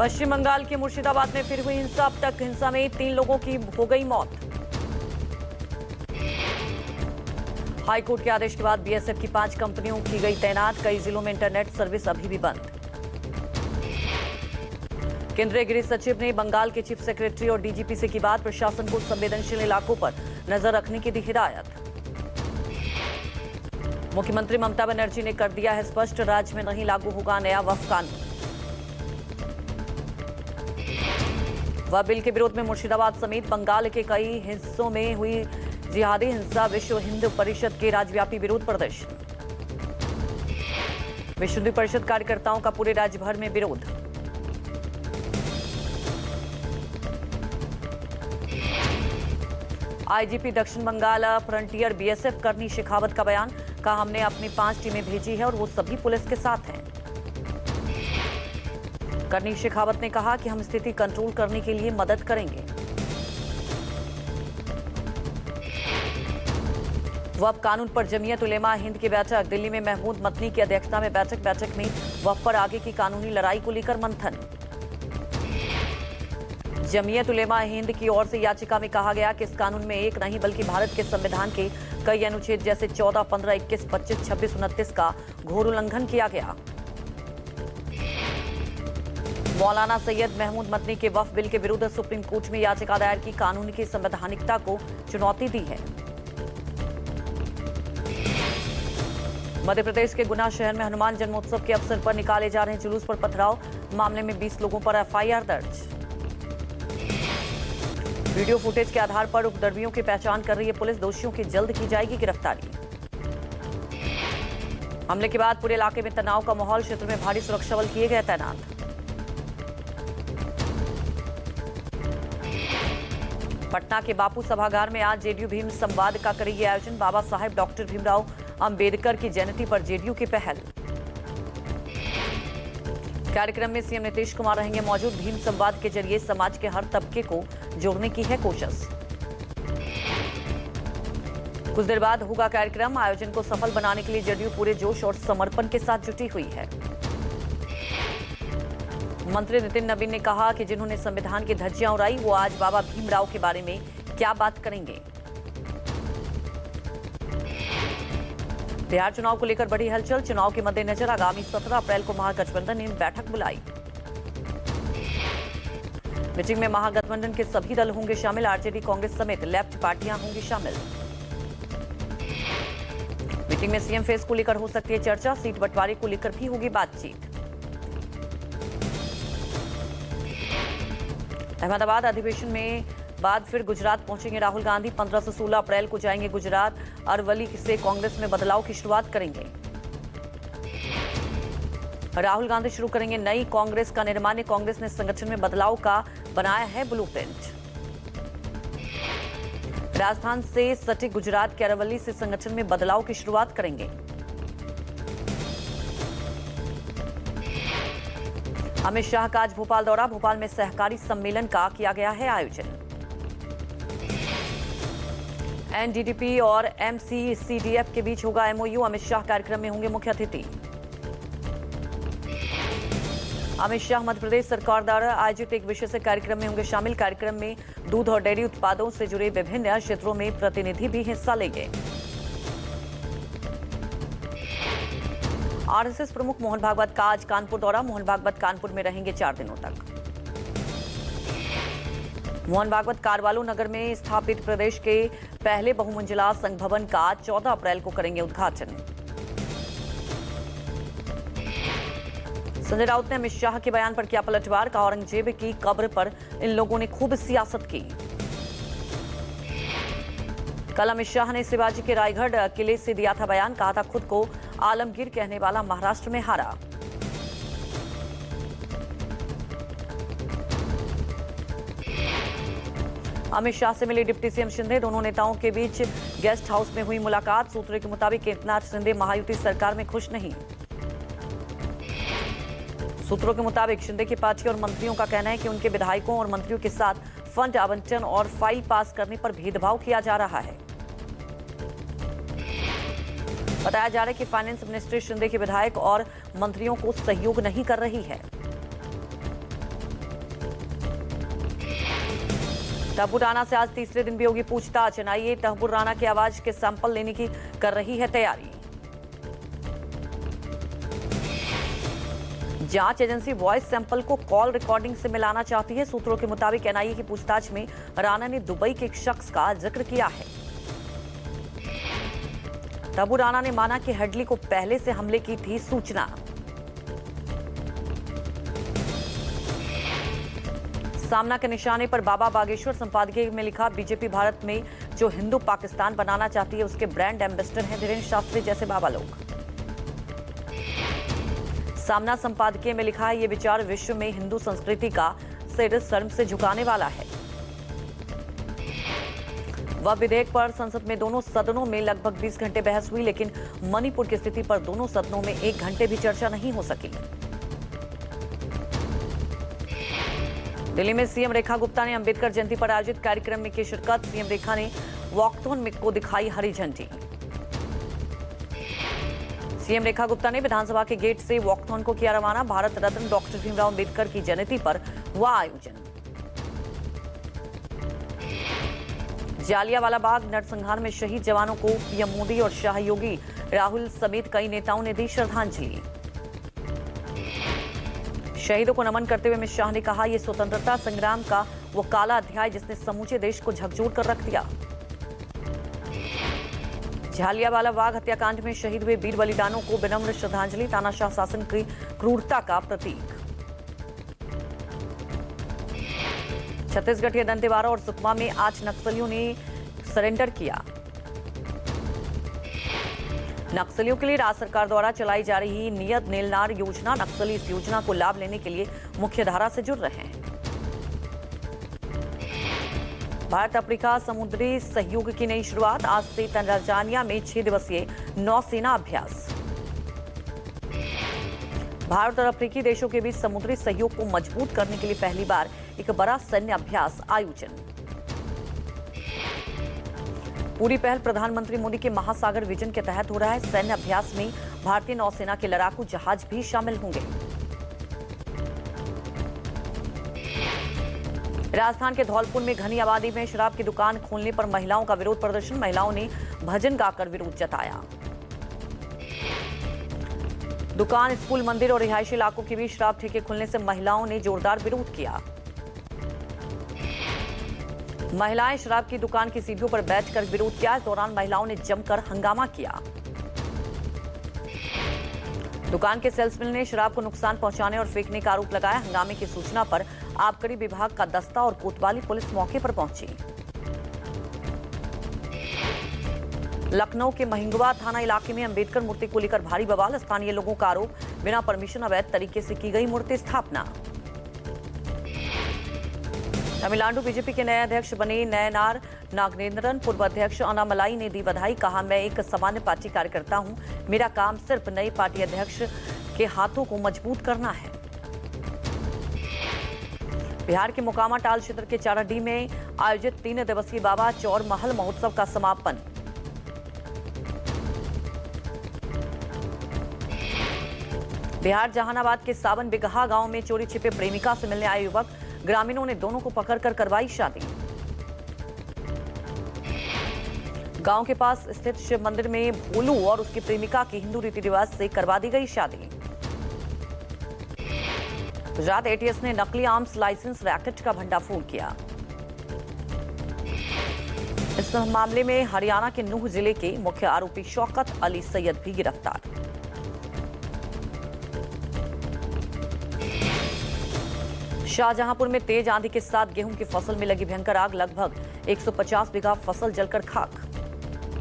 पश्चिम बंगाल के मुर्शिदाबाद में फिर हुई हिंसा। अब तक हिंसा में 3 लोगों की हो गई मौत। हाईकोर्ट के आदेश के बाद बीएसएफ की 5 कंपनियों की गई तैनात। कई जिलों में इंटरनेट सर्विस अभी भी बंद। केंद्रीय गृह सचिव ने बंगाल के चीफ सेक्रेटरी और डीजीपी से की बात। प्रशासन को संवेदनशील इलाकों पर नजर रखने की दी हिदायत। मुख्यमंत्री ममता बनर्जी ने कर दिया है स्पष्ट, राज्य में नहीं लागू होगा नया वक्फ कानून। वक्फ बिल के विरोध में मुर्शिदाबाद समेत बंगाल के कई हिस्सों में हुई जिहादी हिंसा। विश्व हिंदू परिषद के राज्यव्यापी विरोध प्रदर्शन। विश्व हिंदू परिषद कार्यकर्ताओं का पूरे राज्य भर में विरोध। आईजीपी दक्षिण बंगाल फ्रंटियर बीएसएफ करनी शेखावत का बयान। कहा, हमने अपनी 5 टीमें भेजी है और वो सभी पुलिस के साथ हैं। करनी शेखावत ने कहा कि हम स्थिति कंट्रोल करने के लिए मदद करेंगे। वक्फ कानून पर जमीयत उलेमा हिंद की बैठक। दिल्ली में महमूद मदनी की अध्यक्षता में बैठक में वक्फ पर आगे की कानूनी लड़ाई को लेकर मंथन। जमीयत उलेमा हिंद की ओर से याचिका में कहा गया कि इस कानून में एक नहीं बल्कि भारत के संविधान के कई अनुच्छेद जैसे 14, 15, 21, 25, 26, 29 का घोर उल्लंघन किया गया। मौलाना सैयद महमूद मदनी के वक्फ बिल के विरुद्ध सुप्रीम कोर्ट में याचिका दायर की। कानून की संवैधानिकता को चुनौती दी है। मध्य प्रदेश के गुना शहर में हनुमान जन्मोत्सव के अवसर पर निकाले जा रहे जुलूस पर पथराव। मामले में 20 लोगों पर एफआईआर दर्ज। वीडियो फुटेज के आधार पर उपद्रवियों की पहचान कर रही है पुलिस। दोषियों की जल्द की जाएगी गिरफ्तारी। हमले के बाद पूरे इलाके में तनाव का माहौल। क्षेत्र में भारी सुरक्षा बल किए गए तैनात। पटना के बापू सभागार में आज जेडीयू भीम संवाद का करेगी आयोजन। बाबा साहेब डॉक्टर भीमराव अंबेडकर की जयंती पर जेडीयू की पहल। कार्यक्रम में सीएम नीतीश कुमार रहेंगे मौजूद। भीम संवाद के जरिए समाज के हर तबके को जोड़ने की है कोशिश। कुछ देर बाद होगा कार्यक्रम। आयोजन को सफल बनाने के लिए जेडीयू पूरे जोश और समर्पण के साथ जुटी हुई है। मंत्री नितिन नवीन ने कहा कि जिन्होंने संविधान की धज्जियां उड़ाई वो आज बाबा भीमराव के बारे में क्या बात करेंगे। बिहार चुनाव को लेकर बड़ी हलचल। चुनाव के मद्देनजर आगामी 17 अप्रैल को महागठबंधन ने बैठक बुलाई। मीटिंग में महागठबंधन के सभी दल होंगे शामिल। आरजेडी, कांग्रेस समेत लेफ्ट पार्टियां होंगी शामिल। मीटिंग में सीएम फेस को लेकर हो सकती है चर्चा। सीट बंटवारे को लेकर भी होगी बातचीत। अहमदाबाद अधिवेशन में बाद फिर गुजरात पहुंचेंगे राहुल गांधी। 15 से 16 अप्रैल को जाएंगे गुजरात। अरवली से कांग्रेस में बदलाव की शुरुआत करेंगे। राहुल गांधी शुरू करेंगे नई कांग्रेस का निर्माण। कांग्रेस ने संगठन में बदलाव का बनाया है ब्लूप्रिंट। राजस्थान से सटे गुजरात के अरवली से संगठन में बदलाव की शुरुआत करेंगे। अमित शाह का आज भोपाल दौरा। भोपाल में सहकारी सम्मेलन का किया गया है आयोजन। एनडीडीपी और एमसीसीडीएफ के बीच होगा एमओयू। अमित शाह कार्यक्रम में होंगे मुख्य अतिथि। अमित शाह मध्य प्रदेश सरकार द्वारा आयोजित एक विशेष कार्यक्रम में होंगे शामिल। कार्यक्रम में दूध और डेयरी उत्पादों से जुड़े विभिन्न क्षेत्रों में प्रतिनिधि भी हिस्सा लेंगे। आरएसएस प्रमुख मोहन भागवत का आज कानपुर दौरा। मोहन भागवत कानपुर में रहेंगे 4 दिनों तक। मोहन भागवत कारवालो नगर में स्थापित प्रदेश के पहले बहुमंजिला संघ भवन का 14 अप्रैल को करेंगे उद्घाटन। संजय राउत ने अमित शाह के बयान पर किया पलटवार। कहा, औरंगजेब की कब्र पर इन लोगों ने खूब सियासत की। कल अमित शाह ने शिवाजी के रायगढ़ किले से दिया था बयान। कहा था, खुद को आलमगीर कहने वाला महाराष्ट्र में हारा। अमित शाह से मिले डिप्टी सीएम शिंदे। दोनों नेताओं के बीच गेस्ट हाउस में हुई मुलाकात। सूत्रों के मुताबिक एकनाथ शिंदे महायुति सरकार में खुश नहीं। सूत्रों के मुताबिक शिंदे की पार्टी और मंत्रियों का कहना है कि उनके विधायकों और मंत्रियों के साथ फंड आवंटन और फाइल पास करने पर भेदभाव किया जा रहा है। बताया जा रहा है कि फाइनेंस मिनिस्ट्री शिंदे के विधायक और मंत्रियों को सहयोग नहीं कर रही है। तहब्बुर राणा से आज तीसरे दिन भी होगी पूछताछ। एनआईए तहब्बुर राणा की आवाज के सैंपल लेने की कर रही है तैयारी। जांच एजेंसी वॉइस सैंपल को कॉल रिकॉर्डिंग से मिलाना चाहती है। सूत्रों के मुताबिक एनआईए की पूछताछ में राणा ने दुबई के एक शख्स का जिक्र किया है। तहब्बुर राणा ने माना कि हेडली को पहले से हमले की थी सूचना। सामना के निशाने पर बाबा बागेश्वर संपादकीय में लिखा, बीजेपी भारत में जो हिंदू पाकिस्तान बनाना चाहती है उसके ब्रांड एम्बेसडर हैं धीरेन्द्र शास्त्री जैसे बाबा लोग। सामना संपादकीय में लिखा है, ये विचार विश्व में हिंदू संस्कृति का सिर शर्म से झुकाने वाला है। वह विधेयक पर संसद में दोनों सदनों में लगभग 20 घंटे बहस हुई, लेकिन मणिपुर की स्थिति पर दोनों सदनों में 1 घंटे भी चर्चा नहीं हो सकी। दिल्ली में सीएम रेखा गुप्ता ने अंबेडकर जयंती पर आयोजित कार्यक्रम में की शिरकत। सीएम रेखा ने वॉकथॉन को दिखाई हरी झंडी। सीएम रेखा गुप्ता ने विधानसभा के गेट से वॉकथॉन को किया रवाना। भारत रत्न डॉक्टर भीमराव अंबेडकर की जयंती पर हुआ आयोजन। जालियांवाला बाग नरसंहार में शहीद जवानों को पीएम मोदी और सहयोगी राहुल समेत कई नेताओं ने दी श्रद्धांजलि। शहीदों को नमन करते हुए अमित शाह ने कहा, यह स्वतंत्रता संग्राम का वो काला अध्याय जिसने समूचे देश को झकझोर कर रख दिया। जालियांवाला बाग हत्याकांड में शहीद हुए वीर बलिदानों को विनम्र श्रद्धांजलि। तानाशाह शासन की क्रूरता का प्रतीक। छत्तीसगढ़ के दंतेवाड़ा और सुकमा में आज नक्सलियों ने सरेंडर किया। नक्सलियों के लिए राज्य सरकार द्वारा चलाई जा रही नियत नीलनार योजना, नक्सली इस योजना को लाभ लेने के लिए मुख्यधारा से जुड़ रहे हैं। भारत अफ्रीका समुद्री सहयोग की नई शुरुआत। आज से तंजानिया में 6 दिवसीय नौसेना अभ्यास। भारत और अफ्रीकी देशों के बीच समुद्री सहयोग को मजबूत करने के लिए पहली बार एक बड़ा सैन्य अभ्यास आयोजन। पूरी पहल प्रधानमंत्री मोदी के महासागर विजन के तहत हो रहा है। सैन्य अभ्यास में भारतीय नौसेना के लड़ाकू जहाज भी शामिल होंगे। राजस्थान के धौलपुर में घनी आबादी में शराब की दुकान खोलने पर महिलाओं का विरोध प्रदर्शन। महिलाओं ने भजन गाकर विरोध जताया। दुकान, स्कूल, मंदिर और रिहायशी इलाकों के बीच शराब ठेके खुलने से महिलाओं ने जोरदार विरोध किया। महिलाएं शराब की दुकान की सीढ़ियों पर बैठकर विरोध किया। इस दौरान महिलाओं ने जमकर हंगामा किया। दुकान के सेल्समैन ने शराब को नुकसान पहुंचाने और फेंकने का आरोप लगाया। हंगामे की सूचना पर आबकारी विभाग का दस्ता और कोतवाली पुलिस मौके पर पहुंची। लखनऊ के महिंगवा थाना इलाके में अंबेडकर मूर्ति को लेकर भारी बवाल। स्थानीय लोगों का आरोप, बिना परमिशन अवैध तरीके से की गई मूर्ति स्थापना। तमिलनाडु बीजेपी के नए अध्यक्ष बने नयनार नागेंद्रन। पूर्व अध्यक्ष अन्नामलाई ने दी बधाई। कहा, मैं एक सामान्य पार्टी कार्यकर्ता हूं। मेरा काम सिर्फ नए पार्टी अध्यक्ष के हाथों को मजबूत करना है। बिहार के मोकामा टाल क्षेत्र के चाराडीह में आयोजित 3 दिवसीय बाबा चौर महल महोत्सव का समापन। बिहार जहानाबाद के सावन बिगहा गांव में चोरी छिपे प्रेमिका से मिलने आए युवक। ग्रामीणों ने दोनों को पकड़कर करवाई शादी। गांव के पास स्थित शिव मंदिर में भोलू और उसकी प्रेमिका की हिंदू रीति रिवाज से करवा दी गई शादी। गुजरात एटीएस ने नकली आर्म्स लाइसेंस रैकेट का भंडाफोड़ किया। इस मामले में हरियाणा के नूह जिले के मुख्य आरोपी शौकत अली सैयद भी गिरफ्तार। शाहजहांपुर में तेज आंधी के साथ गेहूं की फसल में लगी भयंकर आग। लगभग 150 बीघा फसल जलकर खाक।